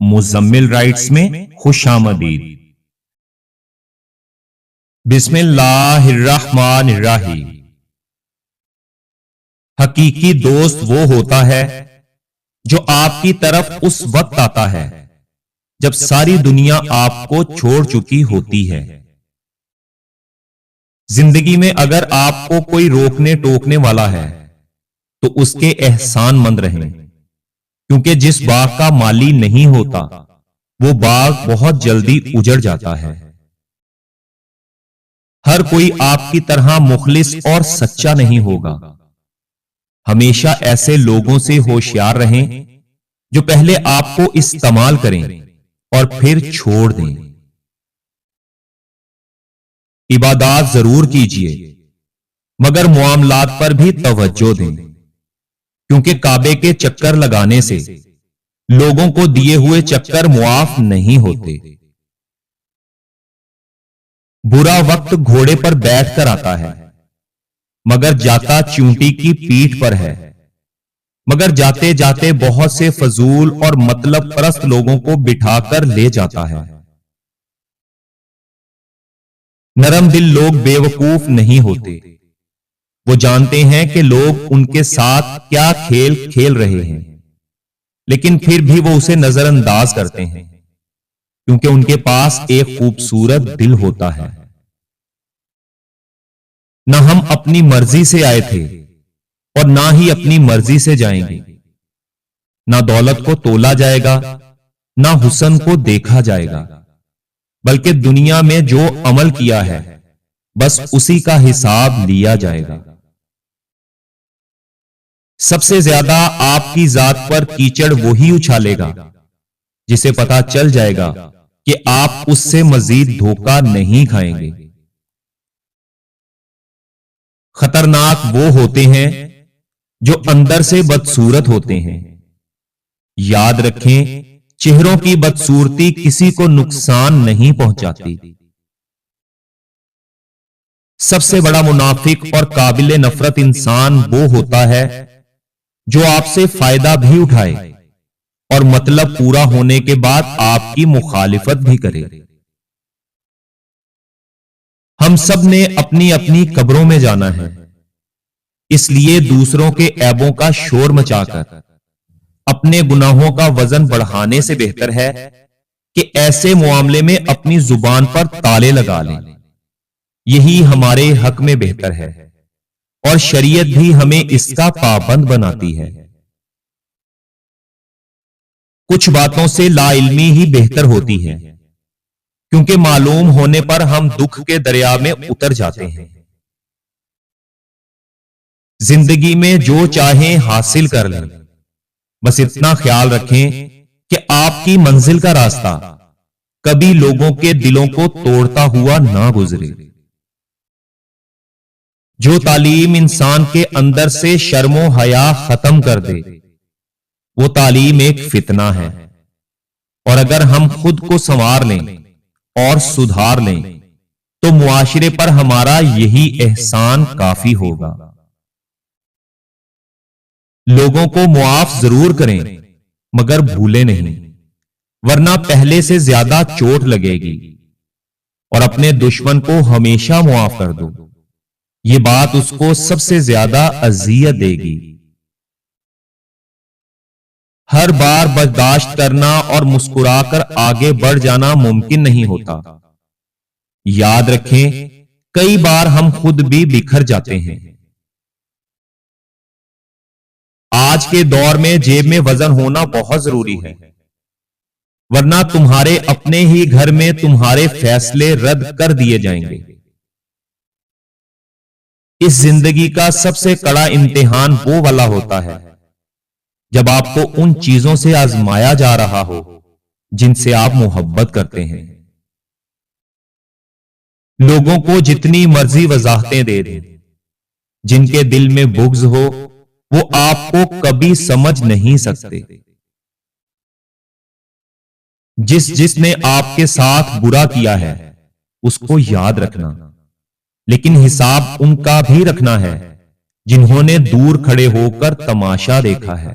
Muzammil rights میں خوش آمدید۔ بسم اللہ الرحمن الرحیم۔ حقیقی دوست وہ ہوتا ہے جو آپ کی طرف اس وقت آتا ہے جب ساری دنیا آپ کو چھوڑ چکی ہوتی ہے۔ زندگی میں اگر آپ کو کوئی روکنے ٹوکنے والا ہے تو اس کے احسان مند رہیں، کیونکہ جس باغ کا مالی نہیں ہوتا وہ باغ بہت جلدی اجڑ جاتا ہے۔ ہر کوئی آپ کی طرح مخلص اور سچا نہیں ہوگا۔ ہمیشہ ایسے لوگوں سے ہوشیار رہیں جو پہلے آپ کو استعمال کریں اور پھر چھوڑ دیں۔ عبادات ضرور کیجئے مگر معاملات پر بھی توجہ دیں، کیونکہ کعبے کے چکر لگانے سے لوگوں کو دیے ہوئے چکر معاف نہیں ہوتے۔ برا وقت گھوڑے پر بیٹھ کر آتا ہے مگر جاتا چونٹی کی پیٹھ پر ہے، مگر جاتے جاتے بہت سے فضول اور مطلب پرست لوگوں کو بٹھا کر لے جاتا ہے۔ نرم دل لوگ بے وقوف نہیں ہوتے، وہ جانتے ہیں کہ لوگ ان کے ساتھ کیا کھیل کھیل رہے ہیں، لیکن پھر بھی وہ اسے نظر انداز کرتے ہیں، کیونکہ ان کے پاس ایک خوبصورت دل ہوتا ہے۔ نہ ہم اپنی مرضی سے آئے تھے اور نہ ہی اپنی مرضی سے جائیں گے۔ نہ دولت کو تولا جائے گا نہ حسن کو دیکھا جائے گا، بلکہ دنیا میں جو عمل کیا ہے بس اسی کا حساب لیا جائے گا۔ سب سے زیادہ آپ کی ذات پر کیچڑ وہی اچھالے گا جسے پتا چل جائے گا کہ آپ اس سے مزید دھوکہ نہیں کھائیں گے۔ خطرناک وہ ہوتے ہیں جو اندر سے بدصورت ہوتے ہیں۔ یاد رکھیں، چہروں کی بدصورتی کسی کو نقصان نہیں پہنچاتی۔ سب سے بڑا منافق اور قابل نفرت انسان وہ ہوتا ہے جو آپ سے فائدہ بھی اٹھائے اور مطلب پورا ہونے کے بعد آپ کی مخالفت بھی کرے۔ ہم سب نے اپنی اپنی قبروں میں جانا ہے، اس لیے دوسروں کے عیبوں کا شور مچا کر اپنے گناہوں کا وزن بڑھانے سے بہتر ہے کہ ایسے معاملے میں اپنی زبان پر تالے لگا لیں۔ یہی ہمارے حق میں بہتر ہے اور شریعت بھی ہمیں اس کا پابند بناتی ہے۔ کچھ باتوں سے لا علمی ہی بہتر ہوتی ہے، کیونکہ معلوم ہونے پر ہم دکھ کے دریا میں اتر جاتے ہیں۔ زندگی میں جو چاہیں حاصل کر لیں، بس اتنا خیال رکھیں کہ آپ کی منزل کا راستہ کبھی لوگوں کے دلوں کو توڑتا ہوا نہ گزرے۔ جو تعلیم انسان کے اندر سے شرم و حیا ختم کر دے وہ تعلیم ایک فتنہ ہے، اور اگر ہم خود کو سنوار لیں اور سدھار لیں تو معاشرے پر ہمارا یہی احسان کافی ہوگا۔ لوگوں کو معاف ضرور کریں مگر بھولے نہیں، ورنہ پہلے سے زیادہ چوٹ لگے گی، اور اپنے دشمن کو ہمیشہ معاف کر دو، یہ بات اس کو سب سے زیادہ اذیت دے گی۔ ہر بار برداشت کرنا اور مسکرا کر آگے بڑھ جانا ممکن نہیں ہوتا۔ یاد رکھیں، کئی بار ہم خود بھی بکھر جاتے ہیں۔ آج کے دور میں جیب میں وزن ہونا بہت ضروری ہے، ورنہ تمہارے اپنے ہی گھر میں تمہارے فیصلے رد کر دیے جائیں گے۔ اس زندگی کا سب سے کڑا امتحان وہ والا ہوتا ہے جب آپ کو ان چیزوں سے آزمایا جا رہا ہو جن سے آپ محبت کرتے ہیں۔ لوگوں کو جتنی مرضی وضاحتیں دے دیں، جن کے دل میں بغض ہو وہ آپ کو کبھی سمجھ نہیں سکتے۔ جس نے آپ کے ساتھ برا کیا ہے اس کو یاد رکھنا، لیکن حساب ان کا بھی رکھنا ہے جنہوں نے دور کھڑے ہو کر تماشا دیکھا ہے۔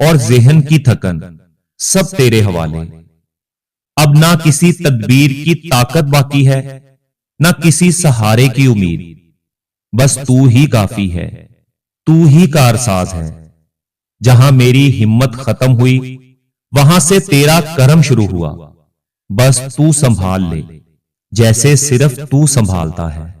اور ذہن کی تھکن سب تیرے حوالے۔ اب نہ کسی تدبیر کی طاقت باقی ہے، نہ کسی سہارے کی امید، بس تو ہی کافی ہے، تو ہی کارساز ہے۔ جہاں میری ہمت ختم ہوئی وہاں سے تیرا کرم شروع ہوا، بس تو سنبھال لے جیسے صرف تو سنبھالتا ہے۔